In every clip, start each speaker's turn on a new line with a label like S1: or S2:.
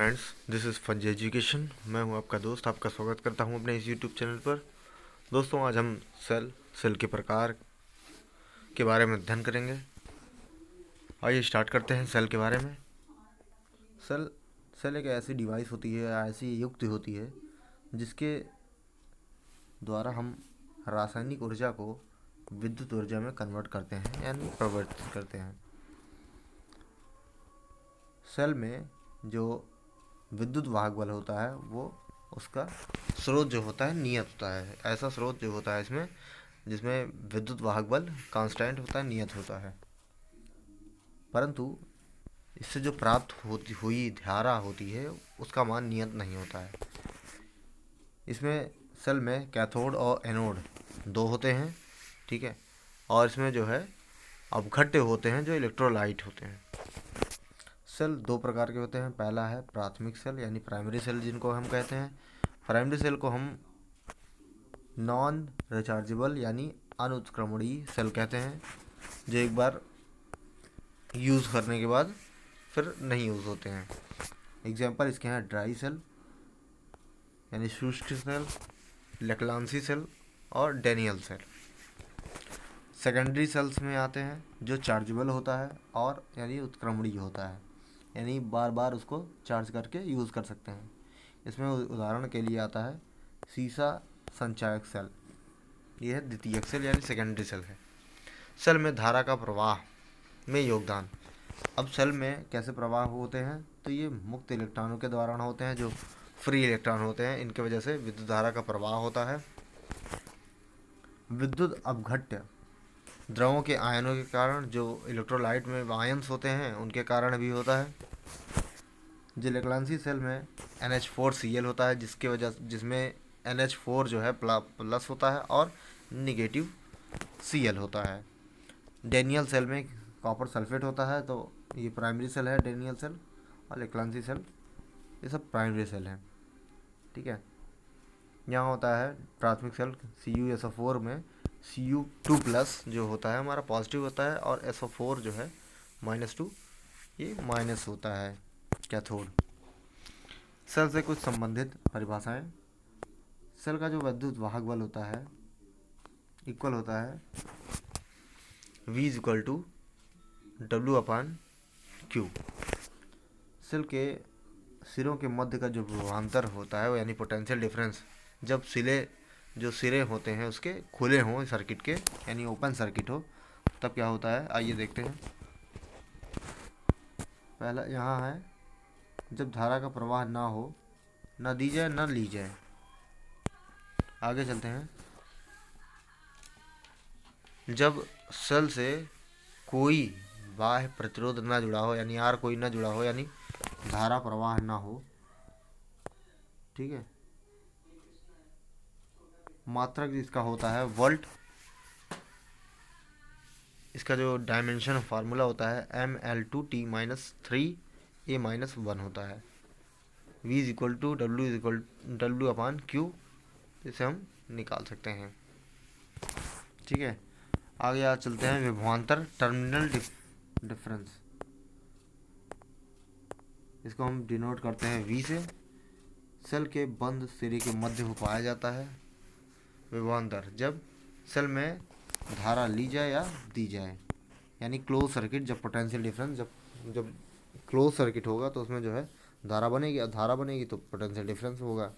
S1: Friends, this is fungi education. मैं हूं आपका दोस्त, आपका स्वागत करता हूं अपने इस यूट्यूब चैनल पर। दोस्तों, आज हम सेल के प्रकार के बारे में अध्ययन करेंगे। आइए स्टार्ट करते हैं सेल के बारे में। सेल सेल एक ऐसी डिवाइस होती है, ऐसी युक्ति होती है जिसके द्वारा हम रासायनिक ऊर्जा को विद्युत ऊर्जा में कन्वर्ट करते हैं, यानी परिवर्तित करते हैं। सेल में जो विद्युत वाहक बल होता है वो उसका स्रोत जो होता है नियत होता है। ऐसा स्रोत जो होता है इसमें जिसमें विद्युत वाहक बल कांस्टेंट होता है, नियत होता है। परंतु इससे जो प्राप्त होती हुई धारा होती है उसका मान नियत नहीं होता है। इसमें सेल में कैथोड और एनोड दो होते हैं, ठीक है। और इसमें जो है अपघट्य होते हैं जो इलेक्ट्रोलाइट होते हैं। सेल दो प्रकार के होते हैं। पहला है प्राथमिक सेल यानी प्राइमरी सेल जिनको हम कहते हैं। प्राइमरी सेल को हम नॉन रिचार्जेबल यानी अनुत्क्रमणीय सेल कहते हैं, जो एक बार यूज़ करने के बाद फिर नहीं यूज़ होते हैं। एग्जाम्पल इसके हैं ड्राई सेल यानी शुष्क सेल, लेक्लांसी सेल और डेनियल सेल। सेकेंडरी सेल्स में आते हैं जो चार्जेबल होता है और यानी उत्क्रमणीय होता है, यानी बार बार उसको चार्ज करके यूज़ कर सकते हैं। इसमें उदाहरण के लिए आता है सीसा संचायक सेल। यह है द्वितीयक सेल यानी सेकेंडरी सेल है। सेल में धारा का प्रवाह में योगदान। अब सेल में कैसे प्रवाह होते हैं, तो ये मुक्त इलेक्ट्रॉनों के द्वारा होते हैं, जो फ्री इलेक्ट्रॉन होते हैं। इनके वजह से विद्युत धारा का प्रवाह होता है। विद्युत अपघट्य द्रवों के आयनों के कारण, जो इलेक्ट्रोलाइट में आयन्स होते हैं उनके कारण भी होता है। जो लेक्लांसी सेल में NH4Cl होता है, जिसमें NH4 जो है प्लस होता है और निगेटिव Cl होता है। डेनियल सेल में कॉपर सल्फेट होता है, तो ये प्राइमरी सेल है डेनियल सेल, और लेक्लांसी सेल ये सब प्राइमरी सेल हैं, ठीक है। यहाँ होता है प्राथमिक सेल CuSO4 में Cu2+ जो होता है हमारा पॉजिटिव होता है, और SO4 जो है -2 ये माइनस होता है, कैथोड। सेल से कुछ संबंधित परिभाषाएं। सेल का जो विद्युत वाहक बल होता है इक्वल होता है V = W/Q। सेल के सिरों के मध्य का जो विभवांतर होता है, यानी पोटेंशियल डिफरेंस, जब सिरे होते हैं उसके खुले हों सर्किट के, यानी ओपन सर्किट हो, तब क्या होता है आइए देखते हैं। पहला यहाँ है जब धारा का प्रवाह ना हो, ना दी जाए ना ली जाए। आगे चलते हैं। जब सेल से कोई बाह्य प्रतिरोध ना जुड़ा हो, यानी आर कोई ना जुड़ा हो, यानी धारा प्रवाह ना हो, ठीक है। मात्रक इसका होता है वोल्ट। इसका जो डायमेंशन फार्मूला होता है mL2T-3A-1 होता है। V = W/Q, इसे हम निकाल सकते हैं, ठीक है। आगे आज चलते हैं विभवांतर टर्मिनल डिफरेंस। इसको हम डिनोट करते हैं V से। सेल के बंद सिरे के मध्य को पाया जाता है विभवांतर जब सेल में धारा ली जाए या दी जाए, यानी क्लोज सर्किट। जब पोटेंशियल डिफरेंस जब क्लोज सर्किट होगा तो उसमें जो है धारा बनेगी तो पोटेंशियल डिफरेंस होगा,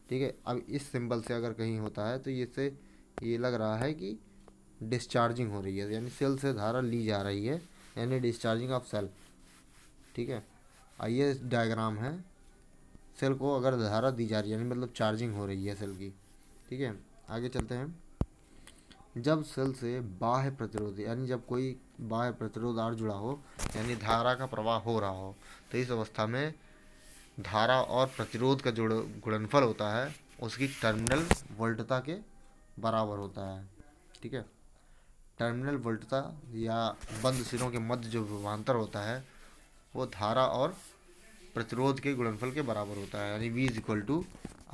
S1: ठीक है। अब इस सिंबल से अगर कहीं होता है तो ये लग रहा है कि डिस्चार्जिंग हो रही है, यानी सेल से धारा ली जा रही है, यानी डिस्चार्जिंग ऑफ सेल, ठीक है। ये डायग्राम है। सेल को अगर धारा दी जा रही है यानी मतलब चार्जिंग हो रही है सेल की, ठीक है। आगे चलते हैं। जब सेल से बाह्य प्रतिरोध, यानी जब कोई बाह्य प्रतिरोध आर जुड़ा हो, यानी धारा का प्रवाह हो रहा हो, तो इस अवस्था में धारा और प्रतिरोध का जो गुणनफल होता है उसकी टर्मिनल वोल्टता के बराबर होता है, ठीक है। टर्मिनल वोल्टता या बंद सिरों के मध्य जो विभवांतर होता है वो धारा और प्रतिरोध के गुणनफल के बराबर होता है, यानी V =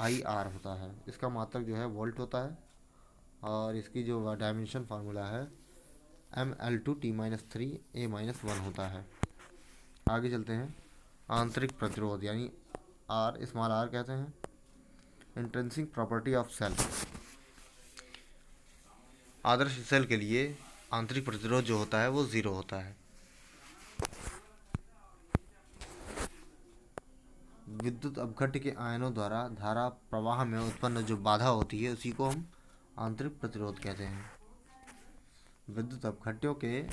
S1: IR होता है। इसका मात्रक जो है वोल्ट होता है, और इसकी जो डायमेंशन फार्मूला है mL2T-3A-1 होता है। आगे चलते हैं। आंतरिक प्रतिरोध यानी आर स्मॉल आर कहते हैं। इंट्रिंसिक प्रॉपर्टी ऑफ सेल, आदर्श सेल के लिए आंतरिक प्रतिरोध जो होता है वो 0 होता है। विद्युत अपघट्य के आयनों द्वारा धारा प्रवाह में उत्पन्न जो बाधा होती है उसी को हम आंतरिक प्रतिरोध कहते हैं। विद्युत अपघट्यों के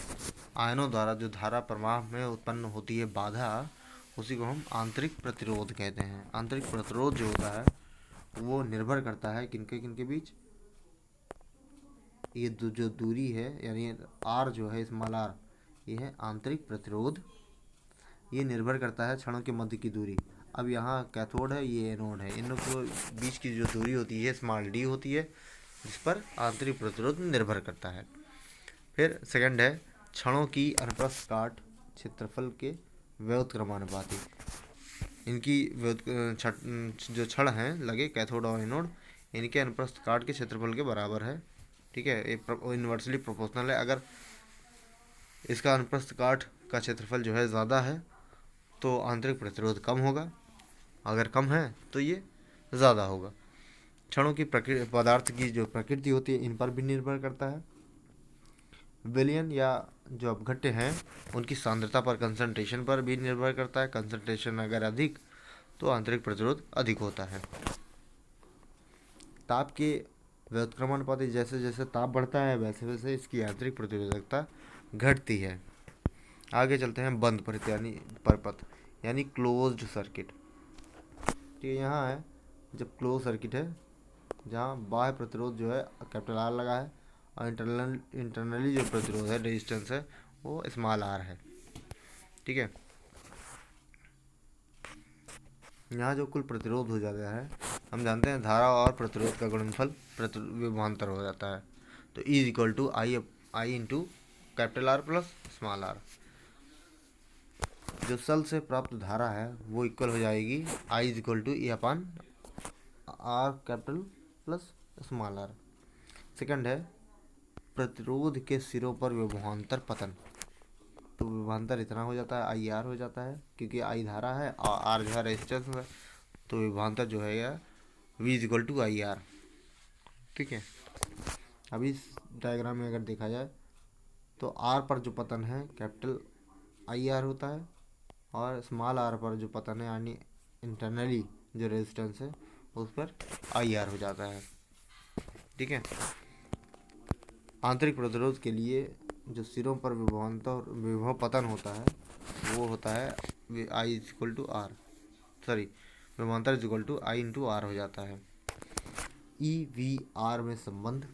S1: आयनों द्वारा जो धारा प्रवाह में उत्पन्न होती है बाधा, उसी को हम आंतरिक प्रतिरोध कहते हैं। आंतरिक प्रतिरोध जो होता है वो निर्भर करता है किनके बीच, ये जो दूरी है यानी आर जो है स्मॉल आर, ये है आंतरिक प्रतिरोध। ये निर्भर करता है क्षणों के मध्य की दूरी। अब यहाँ कैथोड है, ये एनोड है, इन के बीच की जो दूरी होती है स्मॉल डी होती है, जिस पर आंतरिक प्रतिरोध निर्भर करता है। फिर सेकंड है क्षणों की अनुप्रस्थ काट क्षेत्रफल के व्युत्क्रमानुपाती। इनकी जो क्षण हैं लगे कैथोड और एनोड, इनके अनुप्रस्थ काट के क्षेत्रफल के बराबर है। ठीक है, ये इन्वर्सली प्रोपोर्शनल है। अगर इसका अनुप्रस्थ काट का क्षेत्रफल जो है ज़्यादा है तो आंतरिक प्रतिरोध कम होगा, अगर कम है तो ये ज़्यादा होगा। क्षणों की पदार्थ की जो प्रकृति होती है इन पर भी निर्भर करता है। विलयन या जो अपघट्य हैं उनकी सांद्रता पर, कंसंट्रेशन पर भी निर्भर करता है। कंसंट्रेशन अगर अधिक तो आंतरिक प्रतिरोध अधिक होता है। ताप के व्युत्क्रमानुपाती, जैसे जैसे ताप बढ़ता है वैसे वैसे इसकी आंतरिक प्रतिरोधकता घटती है। आगे चलते हैं बंद परपथ यानी क्लोज्ड सर्किट। ठीक है, यहाँ है जब क्लोज सर्किट है जहाँ बाह्य प्रतिरोध जो है कैपिटल आर लगा है और इंटरनली जो प्रतिरोध है रेजिस्टेंस है वो स्मॉल आर है। ठीक है, यहाँ जो कुल प्रतिरोध हो जाता है, हम जानते हैं धारा और प्रतिरोध का गुणनफल विभवांतर हो जाता है। तो E equal to I into capital R plus small R. जो सेल से प्राप्त धारा है वो इक्वल हो जाएगी I equal to E upon R capital plus small R. Second है प्रतिरोध के सिरों पर विभवांतर पतन। तो विभवांतर इतना हो जाता है, आई आर हो जाता है, क्योंकि आई धारा है और आर जो है रेजिस्टेंस है, तो विभवांतर जो है यह V is equal to I R. ठीक है, अभी इस डायग्राम में अगर देखा जाए तो आर पर जो पतन है कैपिटल आई आर होता है और स्मॉल आर पर जो पतन है यानी इंटरनली जो रेजिस्टेंस है उस पर आई आर हो जाता है। ठीक है, आंतरिक प्रतिरोध के लिए जो सिरों पर विभव पतन होता है वो होता है I is equal to R, sorry विभवांतर is equal to I into R हो जाता है। ई वी आर में संबंध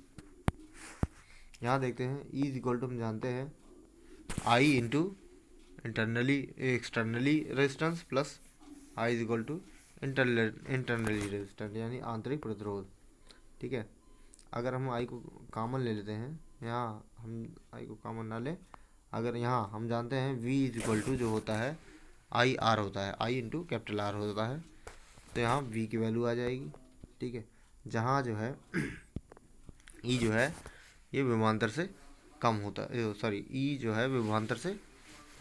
S1: यहाँ देखते हैं। ई इज इक्वल टू हम जानते हैं I into internally externally resistance plus I is equal to internally resistance यानी आंतरिक प्रतिरोध। ठीक है, अगर हम आई को कॉमन ले लेते हैं, यहाँ हम आई को कॉमन ना लें, अगर यहाँ हम जानते हैं V इज इक्वल टू जो होता है आई आर होता है, आई इंटू कैपिटल आर होता है, तो यहाँ V की वैल्यू आ जाएगी। ठीक है, जहाँ जो है E जो है ये विभवांतर से कम होता है, सॉरी E जो है विभवांतर से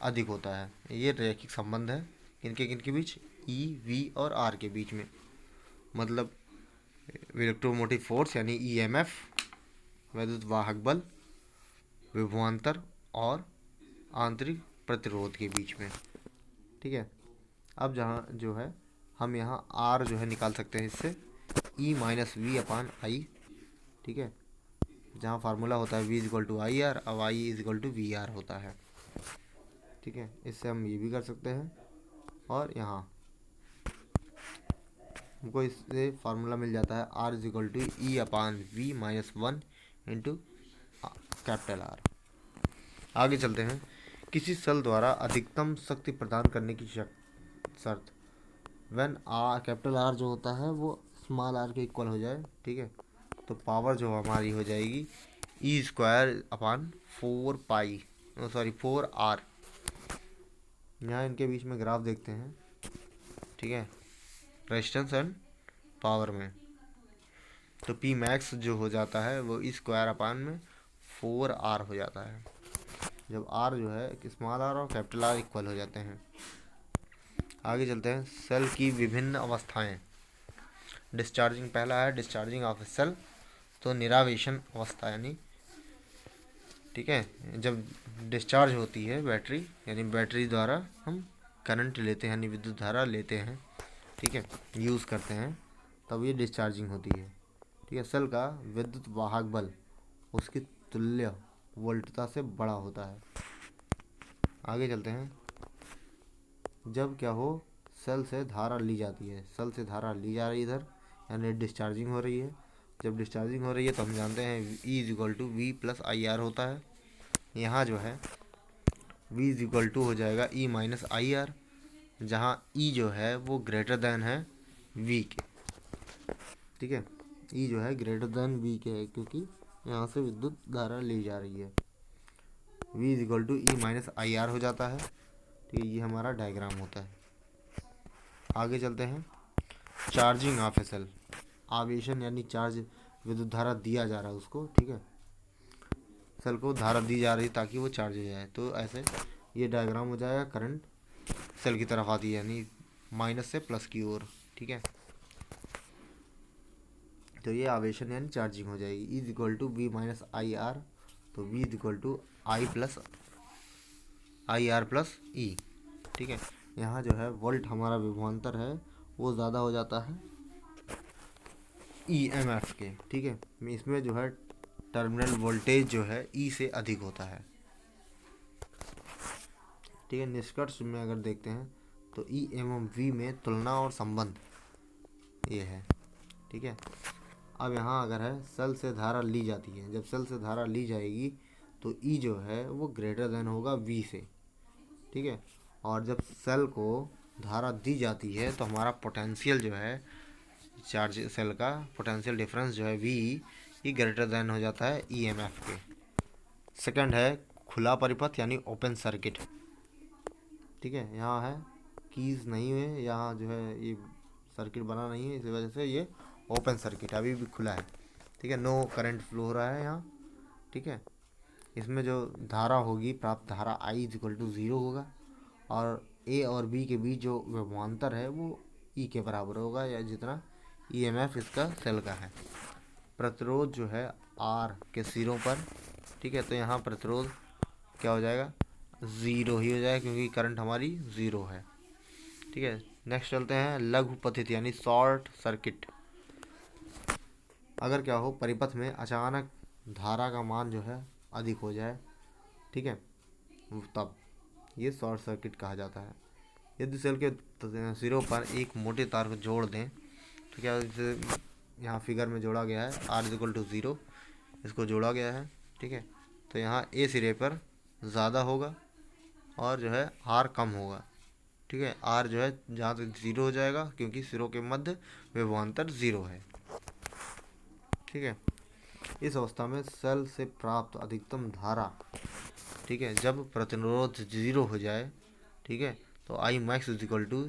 S1: अधिक होता है। ये रैखिक संबंध है किनके बीच, E V और R के बीच में, मतलब इलेक्ट्रोमोटिव फोर्स यानी EMF, वैद्युत वाहक बल, विभवांतर और आंतरिक प्रतिरोध के बीच में। ठीक है, अब जहाँ जो है हम यहाँ R जो है निकाल सकते हैं इससे E minus V upon I. ठीक है, जहाँ फार्मूला होता है V is equal to I R, अब I is equal to V R होता है। ठीक है, इससे हम ये भी कर सकते हैं और यहाँ हमको इससे फार्मूला मिल जाता है R is equal to E upon V minus 1 into capital R. आगे चलते हैं। किसी सेल द्वारा अधिकतम शक्ति प्रदान करने की शर्त, व्हेन आर कैपिटल आर जो होता है वो स्मॉल आर के इक्वल हो जाए। ठीक है, तो पावर जो हमारी हो जाएगी ई स्क्वायर अपान 4 आर। यहाँ इनके बीच में ग्राफ देखते हैं। ठीक है, रेजिस्टेंस एंड पावर में, तो पी मैक्स जो हो जाता है वो ई स्क्वायर अपान में 4 आर हो जाता है, जब आर जो है स्मॉल आर और कैपिटल आर इक्वल हो जाते हैं। आगे चलते हैं, सेल की विभिन्न अवस्थाएं। डिस्चार्जिंग पहला है, डिस्चार्जिंग ऑफ सेल, तो निरावेशन अवस्था यानी, ठीक है, जब डिस्चार्ज होती है बैटरी, यानी बैटरी द्वारा हम करंट लेते हैं यानी विद्युत धारा लेते हैं, ठीक है, यूज़ करते हैं, तब ये डिस्चार्जिंग होती है। ठीक है, सेल का विद्युत वाहक बल उसकी तुल्य वोल्टता से बड़ा होता है। आगे चलते हैं, जब क्या हो, सेल से धारा ली जाती है, सेल से धारा ली जा रही है इधर, यानी डिस्चार्जिंग हो रही है। जब डिस्चार्जिंग हो रही है तो हम जानते हैं E is equal to V plus I R होता है। यहाँ जो है V इज इक्वल टू हो जाएगा E माइनस आई आर, जहाँ E जो है वो ग्रेटर देन है V के, ठीक है, E जो है ग्रेटर देन V के है, क्योंकि यहाँ से विद्युत धारा ली जा रही है। V is equal to E minus I R हो जाता है। ठीक है, ये हमारा डायग्राम होता है। आगे चलते हैं, चार्जिंग ऑफ ए सेल, आवेशन यानी चार्ज, विद्युत धारा दिया जा रहा है उसको, ठीक है, सेल को धारा दी जा रही है ताकि वो चार्ज हो जाए, तो ऐसे ये डायग्राम हो जाएगा, करंट सेल की तरफ आती है यानी माइनस से प्लस की ओर, ठीक है, तो ये आवेशन यानी चार्जिंग हो जाएगी। Is equal to V minus I R, तो V is equal to I R plus E, ठीक है। यहाँ जो है वोल्ट हमारा विभवांतर है वो ज़्यादा हो जाता है EMF के, ठीक है, इसमें जो है टर्मिनल वोल्टेज जो है E से अधिक होता है, ठीक है। निष्कर्ष में अगर देखते हैं तो E एवं V में तुलना और संबंध ये है, ठीक है। अब यहाँ अगर है सेल से धारा ली जाती है, जब सेल से धारा ली जाएगी तो E जो है वो ग्रेटर देन होगा V से, ठीक है, और जब सेल को धारा दी जाती है तो हमारा पोटेंशियल जो है, चार्ज सेल का पोटेंशियल डिफरेंस जो है V, ये ग्रेटर देन हो जाता है EMF के। सेकंड है खुला परिपथ यानी ओपन सर्किट, ठीक है, यहाँ है कीज नहीं है, यहाँ जो है ये सर्किट बना नहीं है, इस वजह से ये ओपन सर्किट अभी भी खुला है, ठीक है, नो करंट फ्लो हो रहा है यहाँ, ठीक है। इसमें जो धारा होगी, प्राप्त धारा I इज इक्वल टू 0 होगा, और A और B के बीच जो विभवांतर है वो E के बराबर होगा, या जितना EMF इसका सेल का है। प्रतिरोध जो है R के सिरों पर, ठीक है, तो यहाँ प्रतिरोध क्या हो जाएगा, 0 ही हो जाएगा, क्योंकि करंट हमारी 0 है, ठीक है। नेक्स्ट चलते हैं, लघु पथित यानी शॉर्ट सर्किट। अगर क्या हो, परिपथ में अचानक धारा का मान जो है अधिक हो जाए, ठीक है, तब ये शॉर्ट सर्किट कहा जाता है। यदि सेल के सिरों पर एक मोटे तार को जोड़ दें तो क्या, जैसे यहाँ फिगर में जोड़ा गया है R इज इक्वल टू 0, इसको जोड़ा गया है, ठीक है, तो यहाँ A सिरे पर ज़्यादा होगा और जो है R कम होगा, ठीक है, R जो है जहाँ तक 0 हो जाएगा, क्योंकि सिरों के मध्य विभवांतर 0 है, ठीक है। इस अवस्था में सेल से प्राप्त अधिकतम धारा, ठीक है, जब प्रतिरोध 0 हो जाए, ठीक है, तो I max is equal to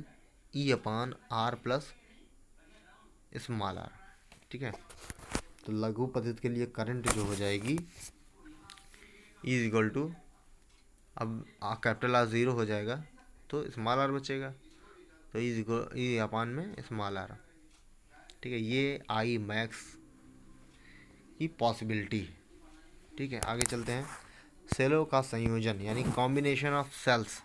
S1: E upon R plus small r, ठीक है। तो लघु पथित के लिए करंट जो हो जाएगी E इज इक्वल टू, अब कैपिटल R 0 हो जाएगा तो स्मॉल r बचेगा, तो E इज इक्वल E अपान में स्मॉल r, ठीक है, ये I मैक्स की पॉसिबिलिटी, ठीक है। आगे चलते हैं, सेलों का संयोजन यानी कॉम्बिनेशन ऑफ सेल्स,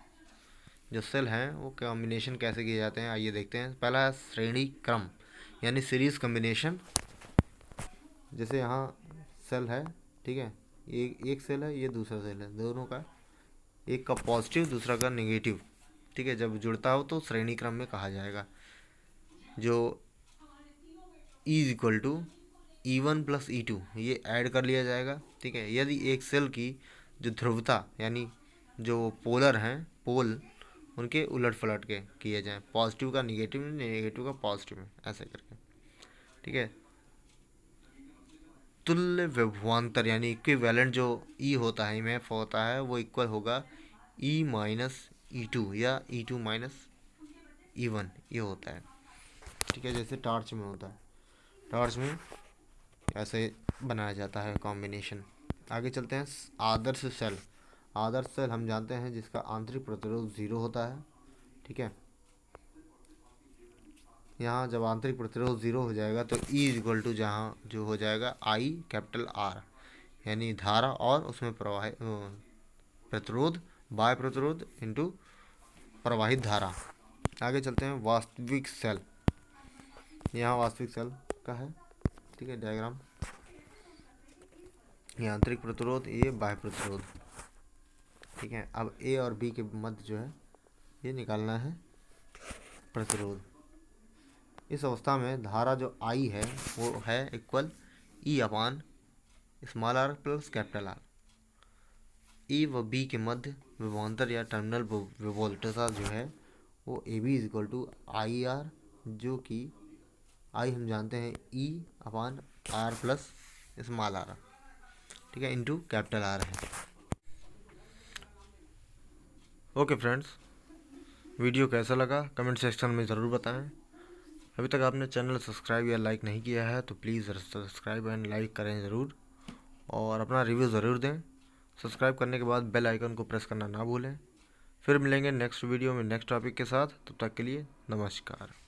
S1: जो सेल हैं वो कॉम्बिनेशन कैसे किए जाते हैं आइए देखते हैं। पहला है श्रेणी क्रम यानी सीरीज कॉम्बिनेशन। जैसे यहाँ सेल है, ठीक है, एक सेल है, ये दूसरा सेल है, दोनों का एक का पॉजिटिव दूसरा का नेगेटिव, ठीक है, जब जुड़ता हो तो श्रेणी क्रम में कहा जाएगा। जो E is equal to E1 plus E2 ये ऐड कर लिया जाएगा, ठीक है। यदि एक सेल की जो ध्रुवता यानी जो पोलर हैं, पोल उनके उलट पलट के किए जाएं, पॉजिटिव का निगेटिव में, नेगेटिव का पॉजिटिव में, ऐसे करके, ठीक है। तुल्य विभवांतर यानी इक्विवेलेंट जो E होता है, EMF होता है, वो इक्वल होगा E माइनस E2 या E2 माइनस E1, ये होता है, ठीक है, जैसे टॉर्च में होता है, टॉर्च में ऐसे बनाया जाता है कॉम्बिनेशन। आगे चलते हैं, आदर्श सेल। आदर्श सेल हम जानते हैं जिसका आंतरिक प्रतिरोध 0 होता है, ठीक है, यहाँ जब आंतरिक प्रतिरोध 0 हो जाएगा तो E इक्वल टू जहाँ जो हो जाएगा I कैपिटल R, यानी धारा और उसमें प्रवाहित प्रतिरोध बाह्य प्रतिरोध इंटू प्रवाहित धारा। आगे चलते हैं वास्तविक सेल। यहाँ वास्तविक सेल का है, ठीक है, डायग्राम। ये आंतरिक प्रतिरोध, ये बाह्य प्रतिरोध, ठीक है। अब ए और बी के मध्य जो है ये निकालना है प्रतिरोध। इस अवस्था में धारा जो आई है वो है equal E upon small R plus capital R. A व बी के मध्य विभवांतर या टर्मिनल विभोल्टता जो है वो A B is equal to I R, जो कि आई हम जानते हैं E upon R plus small R, ठीक है, इंटू कैपिटल आर है। ओके फ्रेंड्स, वीडियो कैसा लगा कमेंट सेक्शन में ज़रूर बताएं। अभी तक आपने चैनल सब्सक्राइब या लाइक नहीं किया है तो प्लीज़ सब्सक्राइब एंड लाइक करें ज़रूर, और अपना रिव्यू ज़रूर दें। सब्सक्राइब करने के बाद बेल आइकन को प्रेस करना ना भूलें। फिर मिलेंगे नेक्स्ट वीडियो में नेक्स्ट टॉपिक के साथ। तब तक के लिए नमस्कार।